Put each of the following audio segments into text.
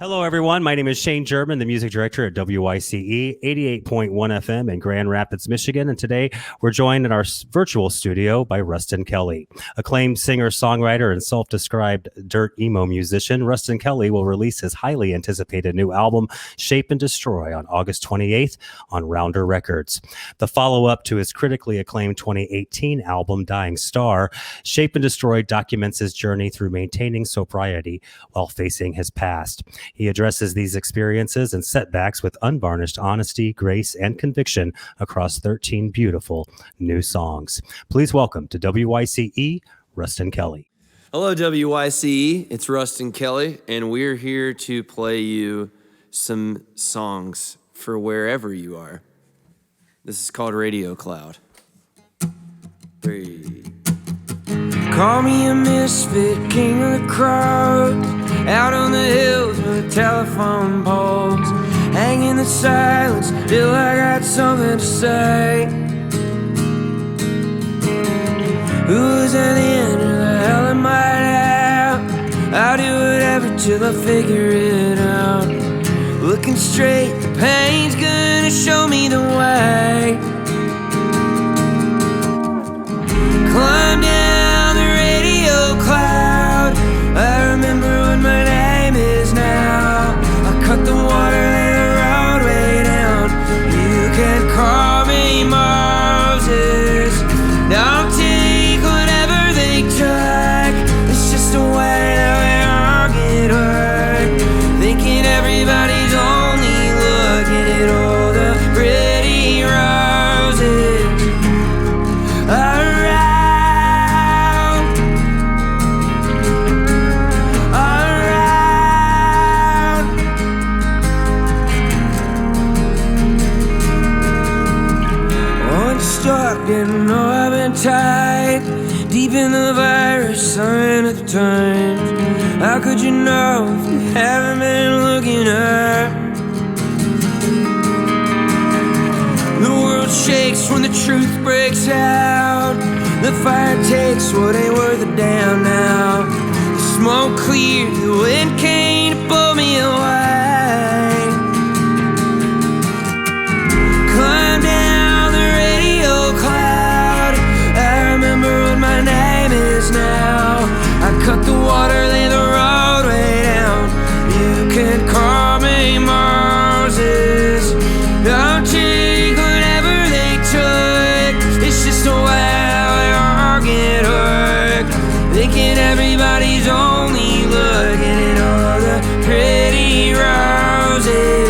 Hello, everyone. My name is Shane German, the music director at WYCE 88.1 FM in Grand Rapids, Michigan. And today we're joined in our virtual studio by Ruston Kelly. Acclaimed singer, songwriter, and self-described dirt emo musician, Ruston Kelly will release his highly anticipated new album, Shape Destroy, on August 28th on Rounder Records. The follow-up to his critically acclaimed 2018 album, Dying Star, Shape Destroy documents his journey through maintaining sobriety while facing his past. He addresses these experiences and setbacks with unvarnished honesty, grace, and conviction across 13 beautiful new songs. Please welcome to WYCE, Ruston Kelly. Hello, WYCE. It's Ruston Kelly, and we're here to play you some songs for wherever you are. This is called Radio Cloud. 3. Call me a misfit, king of the crowd, out on the hills with telephone poles, hang in the silence till I got something to say. Who was at the end of the hell am I now? I'll do whatever till I figure it out. Looking straight, the pain's gonna show me the way. Climb down the radio cloud, I remember what my name is now. I cut the water and the road way down. You can call me Moses. Don't take whatever they took. It's just a way that we all get hurt. Thinking everybody's only looking at all the pretty roses. Didn't know I've been tied deep in the virus, sign at the times. How could you know if you haven't been looking up? The world shakes when the truth breaks out. The fire takes what ain't worth a damn now. The smoke cleared, the wind came to blow me away. Climb down the radio cloud, I remember what my name is now. I cut the water, lay the roadway down. You can call me Moses. Don't take whatever they took. It's just a way we all get hurt. Thinking everybody's only looking at all the pretty roses.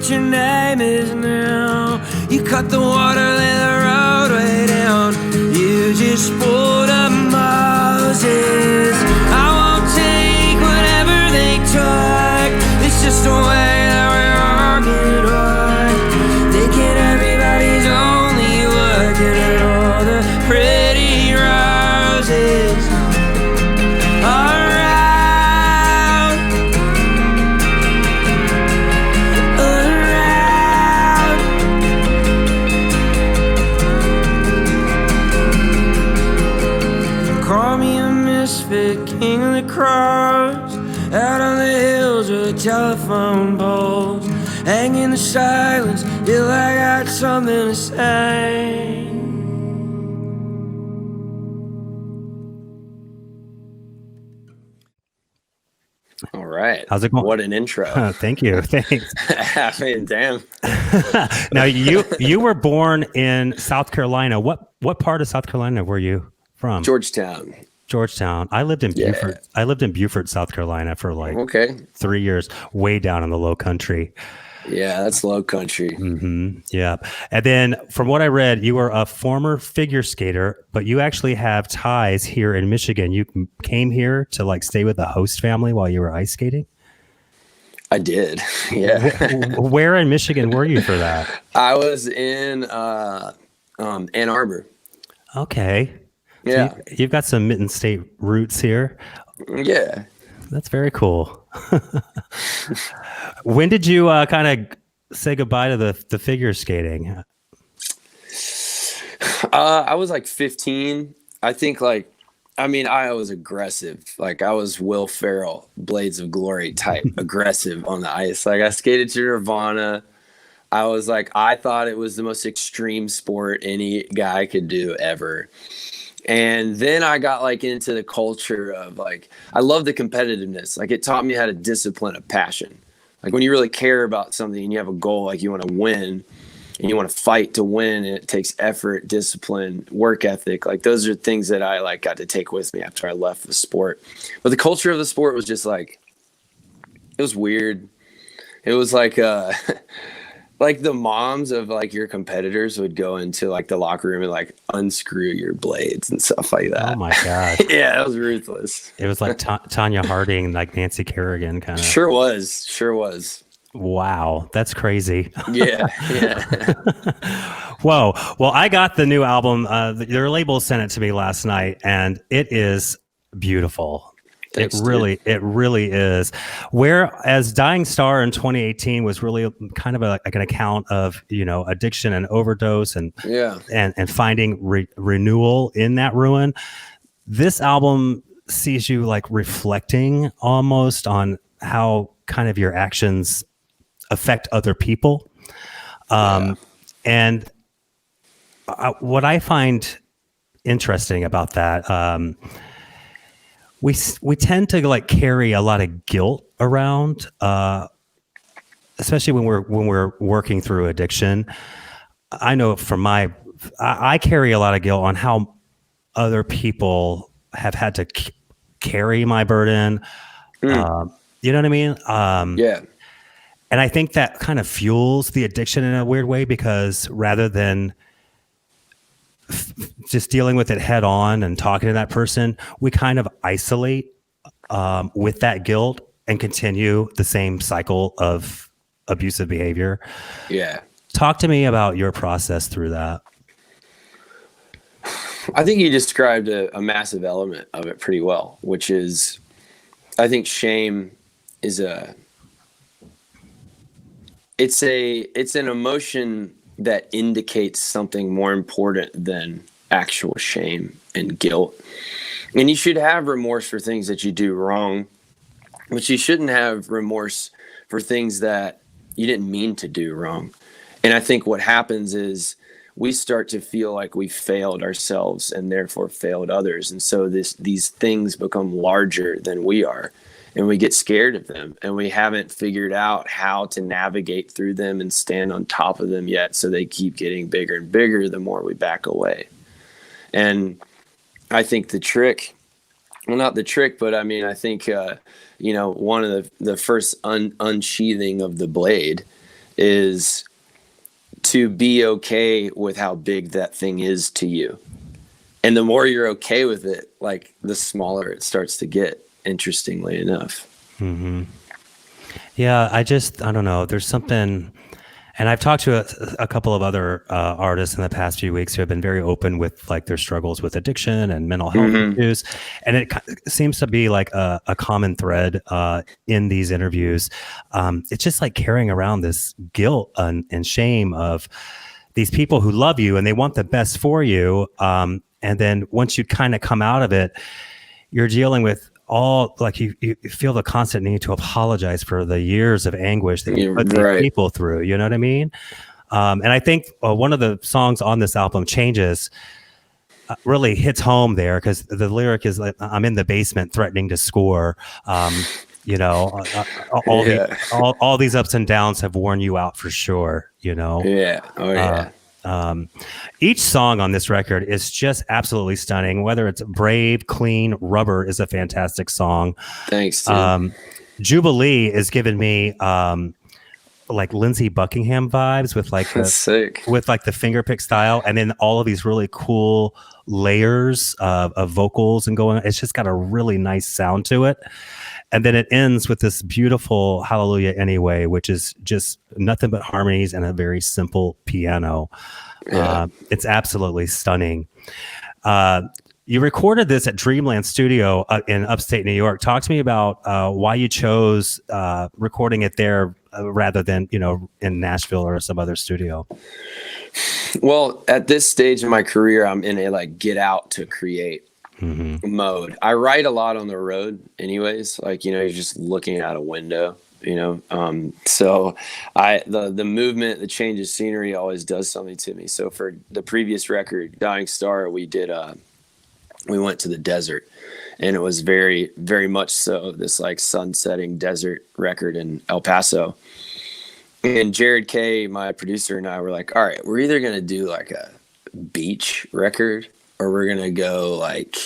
Your name is now. You cut the water, lay the roadway down. You just pulled up Moses. I won't take whatever they took. It's just a way that we all get hurt. Thinking everybody's only looking at all the pretty roses. King of the cross, out on the hills with the telephone poles, hang in the silence till I got something to say. All right. How's it going? What an intro. Thank you. Thanks. I mean, damn. Now, you were born in South Carolina. What part of South Carolina were you from? Georgetown. I lived in Beaufort. I lived in Beaufort, South Carolina for like 3 years, way down in the low country. Yeah, that's low country. Yeah. And then from what I read, you were a former figure skater, but you actually have ties here in Michigan. You came here to like stay with the host family while you were ice skating. I did. Yeah. Where in Michigan were you for that? I was in Ann Arbor. Okay. Yeah. So you've got some Mitten State roots here. Yeah. That's very cool. When did you kind of say goodbye to the figure skating? I was like 15. I think I was aggressive. Like I was Will Ferrell, Blades of Glory type, aggressive on the ice. Like I skated to Nirvana. I thought it was the most extreme sport any guy could do ever. And then I got like into the culture of like, I love the competitiveness. Like it taught me how to discipline a passion. Like when you really care about something and you have a goal, like you want to win and you want to fight to win, and it takes effort, discipline, work ethic. Like those are things that I like got to take with me after I left the sport. But the culture of the sport was just like, it was weird. It was like, like the moms of like your competitors would go into like the locker room and like unscrew your blades and stuff like that. Oh my God. Yeah, that was ruthless. It was like Tanya Harding, like Nancy Kerrigan kind of. Sure was. Wow, that's crazy. Yeah. Whoa. Well, I got the new album. Their label sent it to me last night, and it is beautiful. Thanks, it really is. Whereas Dying Star in 2018 was really kind of like an account of, addiction and overdose and finding renewal in that ruin. This album sees you like reflecting almost on how kind of your actions affect other people. And what I find interesting about that, we tend to like carry a lot of guilt around, especially when we're working through addiction. I know I carry a lot of guilt on how other people have had to carry my burden. You know what I mean? And I think that kind of fuels the addiction in a weird way, because rather than just dealing with it head on and talking to that person, we kind of isolate with that guilt and continue the same cycle of abusive behavior. Yeah. Talk to me about your process through that. I think you described a massive element of it pretty well, which is, I think shame is it's an emotion that indicates something more important than actual shame and guilt. And you should have remorse for things that you do wrong, but you shouldn't have remorse for things that you didn't mean to do wrong. And I think what happens is we start to feel like we failed ourselves and therefore failed others. And so these things become larger than we are. And we get scared of them, and we haven't figured out how to navigate through them and stand on top of them yet. So they keep getting bigger and bigger the more we back away. And I think the trick, well, not the trick, but I mean, I think, one of the first unsheathing of the blade is to be okay with how big that thing is to you. And the more you're okay with it, like the smaller it starts to get. Interestingly enough. Yeah, I don't know. There's something, and I've talked to a couple of other artists in the past few weeks who have been very open with like their struggles with addiction and mental health issues. And it seems to be like a common thread in these interviews. It's just like carrying around this guilt and shame of these people who love you and they want the best for you. And then once you kind of come out of it, you're dealing with all like you feel the constant need to apologize for the years of anguish that you put these people through. You know what I mean? And I think one of the songs on this album, Changes, really hits home there, because the lyric is like, I'm in the basement threatening to score. All these ups and downs have worn you out for sure. Yeah. Oh yeah. Each song on this record is just absolutely stunning. Whether it's Brave, Clean, Rubber is a fantastic song. Thanks, Tim. Jubilee is giving me like Lindsey Buckingham vibes with like That's sick. with like the fingerpick style, and then all of these really cool layers of vocals and going. It's just got a really nice sound to it. And then it ends with this beautiful Hallelujah Anyway, which is just nothing but harmonies and a very simple piano. Yeah. It's absolutely stunning. You recorded this at Dreamland Studio in upstate New York. Talk to me about why you chose recording it there rather than, in Nashville or some other studio. Well, at this stage in my career, I'm in a like get out to create mode. I write a lot on the road anyways, like, you're just looking out a window, so the movement, the change of scenery always does something to me. So for the previous record, Dying Star, we went to the desert, and it was very, very much so this like sunsetting desert record in El Paso. And Jared Kay, my producer, and I were like, all right, we're either going to do like a beach record, or we're going to go like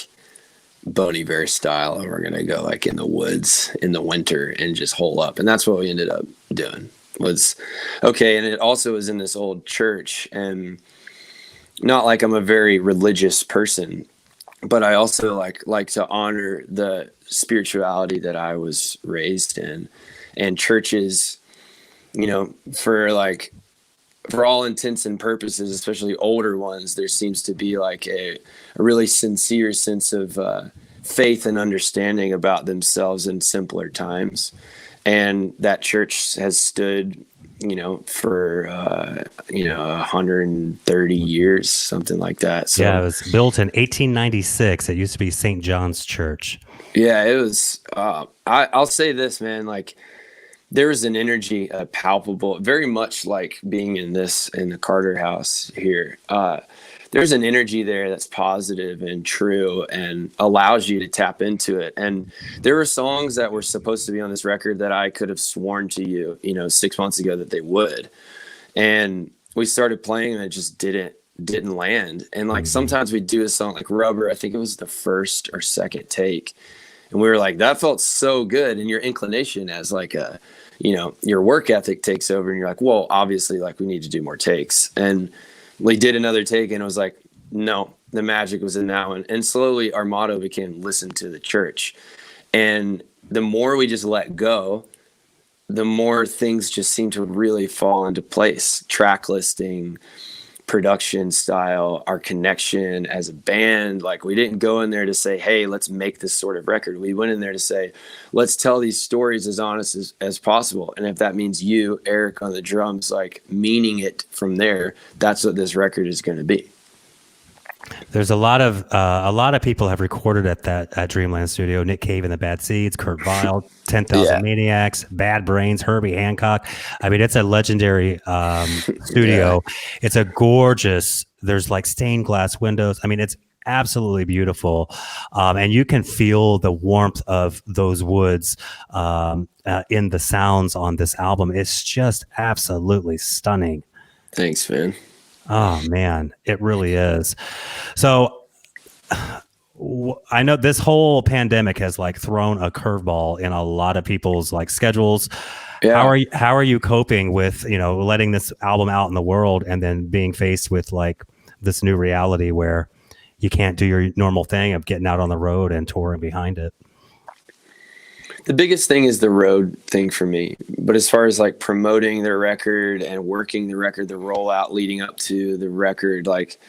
Bon Iver style, and we're going to go like in the woods in the winter and just hole up. And that's what we ended up doing. Was okay. And it also was in this old church, and not like I'm a very religious person, but I also like to honor the spirituality that I was raised in. And churches, for all intents and purposes, especially older ones, there seems to be like a really sincere sense of faith and understanding about themselves in simpler times. And that church has stood, for 130 years, something like that. So yeah, it was built in 1896. It used to be St. John's Church. Yeah, it was. I'll say this, man. Like, there was an energy, palpable, very much like being in the Carter house here. There's an energy there that's positive and true and allows you to tap into it. And there were songs that were supposed to be on this record that I could have sworn to you, 6 months ago that they would. And we started playing, and it just didn't land. And like sometimes we do a song like Rubber, I think it was the first or second take, and we were like, that felt so good. And your inclination as like your work ethic takes over, and you're like, well, obviously, like, we need to do more takes. And we did another take, and it was like, no, the magic was in that one. And slowly our motto became listen to the church. And the more we just let go, the more things just seem to really fall into place. Track listing, production style, our connection as a band. Like, we didn't go in there to say, hey, let's make this sort of record. We went in there to say, let's tell these stories as honest as possible. And if that means you, Eric, on the drums, like meaning it from there, that's what this record is going to be. There's a lot of people have recorded at Dreamland Studio. Nick Cave and the Bad Seeds, Kurt Vile, 10,000 Maniacs, Bad Brains, Herbie Hancock. I mean, it's a legendary studio. Yeah. It's a gorgeous. There's like stained glass windows. I mean, it's absolutely beautiful, and you can feel the warmth of those woods in the sounds on this album. It's just absolutely stunning. Thanks, man. Oh man, it really is. So I know this whole pandemic has like thrown a curveball in a lot of people's like schedules. Yeah. How are you coping with, letting this album out in the world and then being faced with like this new reality where you can't do your normal thing of getting out on the road and touring behind it? The biggest thing is the road thing for me. But as far as like promoting the record and working the record, the rollout leading up to the record, like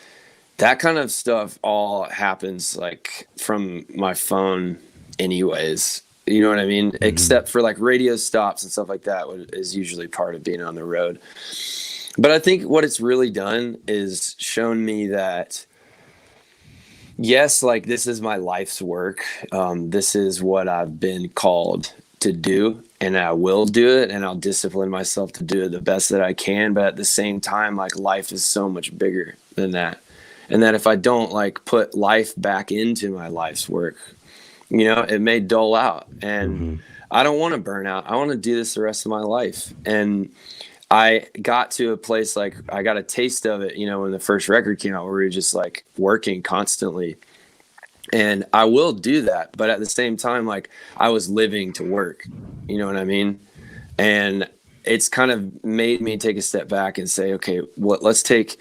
that kind of stuff all happens like from my phone anyways. You know what I mean? Mm-hmm. Except for like radio stops and stuff like that is usually part of being on the road. But I think what it's really done is shown me that yes, like this is my life's work. This is what I've been called to do, and I will do it, and I'll discipline myself to do it the best that I can. But at the same time, like life is so much bigger than that. And that if I don't like put life back into my life's work, it may dull out. And I don't want to burn out. I want to do this the rest of my life. And I got to a place like I got a taste of it, when the first record came out, where we were just like working constantly. And I will do that. But at the same time, like I was living to work, you know what I mean? And it's kind of made me take a step back and say, okay, let's take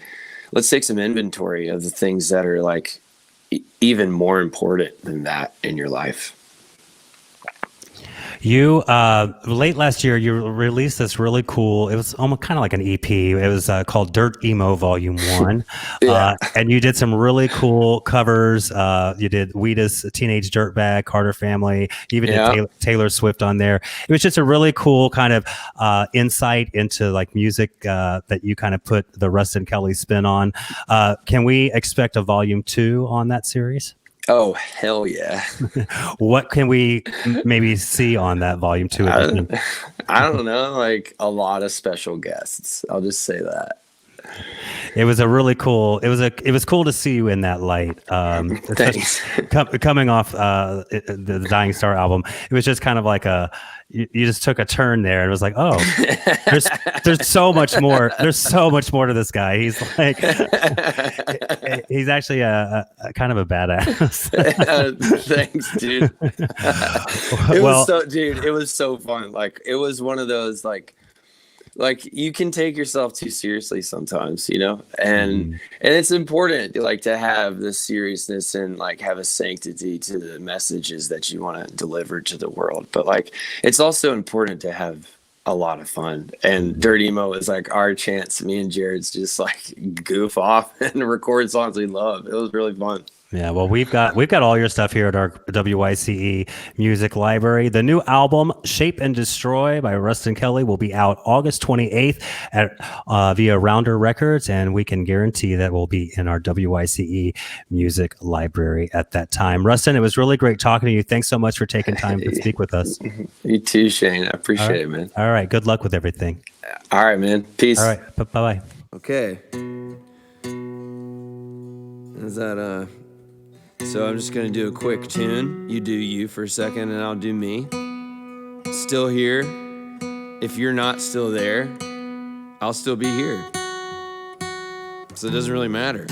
some inventory of the things that are like even more important than that in your life. You late last year, you released this really cool. It was almost kind of like an EP. It was called Dirt Emo Volume 1. Yeah. And you did some really cool covers. You did Wheatus, Teenage Dirtbag, Carter Family. You even did Taylor Swift on there. It was just a really cool kind of insight into like music that you kind of put the Ruston Kelly spin on. Can we expect a Volume 2 on that series? Oh, hell yeah. What can we maybe see on that Volume 2? I don't know, like a lot of special guests. I'll just say that. It was a really cool. It was cool to see you in that light. Thanks. Coming off the Dying Star album, it was just kind of like you just took a turn there, and it was like, oh, there's so much more. There's so much more to this guy. He's like, he's actually a kind of a badass. Thanks, dude. It was so fun. Like, it was one of those like you can take yourself too seriously sometimes, you know, and it's important like to have the seriousness and like have a sanctity to the messages that you want to deliver to the world. But like, it's also important to have a lot of fun, and Dirt Emo is like our chance. Me and Jared's just like goof off and record songs we love. It was really fun. Yeah, well, we've got all your stuff here at our WYCE music library. The new album, Shape and Destroy by Ruston Kelly, will be out August 28th via Rounder Records, and we can guarantee that will be in our WYCE music library at that time. Ruston, it was really great talking to you. Thanks so much for taking time to speak with us. You too, Shane. I appreciate it, man. All right, good luck with everything. All right, man. Peace. All right, bye-bye. Okay. Is that So I'm just going to do a quick tune. You do you for a second, and I'll do me. Still here. If you're not still there, I'll still be here. So it doesn't really matter.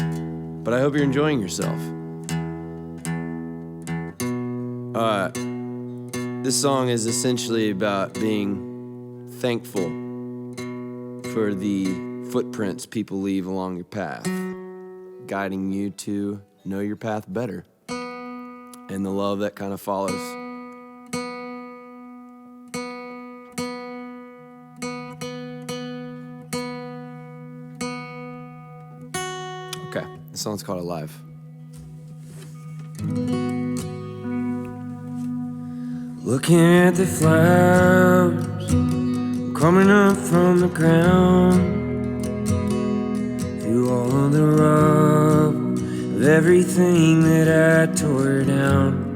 But I hope you're enjoying yourself. This song is essentially about being thankful for the footprints people leave along your path, guiding you to know your path better and the love that kind of follows. Okay, this song's called Alive. Looking at the flowers coming up from the ground, through all of the rubble of everything that I tore down.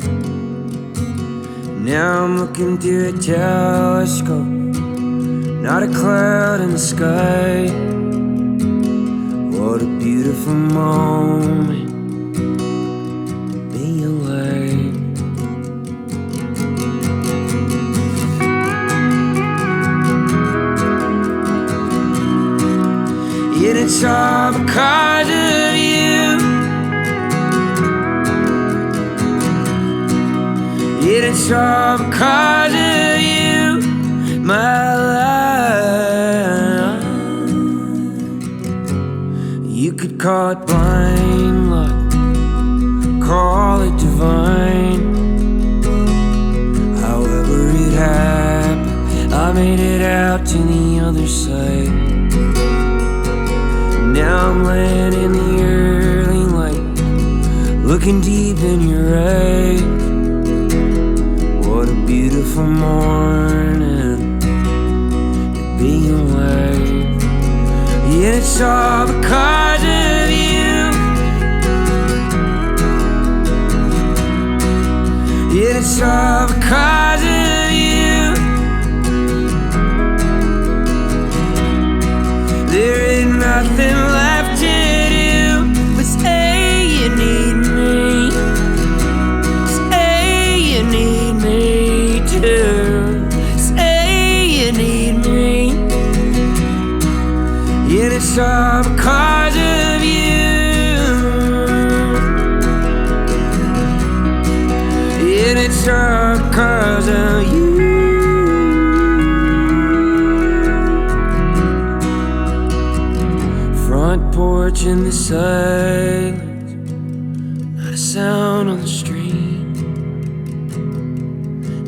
Now I'm looking through a telescope, not a cloud in the sky. What a beautiful moment to be alive. Yet it's all because of you. Yet it's all because of you, my life. You could call it blind luck, call it divine. However it happened, I made it out to the other side. Now I'm laying in the early light, looking deep in your eyes. What a beautiful morning to be alive. Yet it's all because of you. Yet it's all because of you. There ain't nothing left to do but say you need me. Say you need me too. Say you need me. Yet it's all because of you. Yet it's all because of you. watching the silence, not a sound on the street.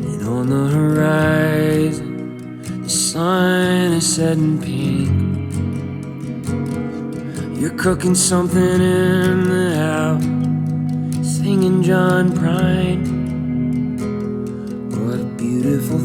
And on the horizon, the sun is setting pink. You're cooking something in the house, singing John Prine. What a beautiful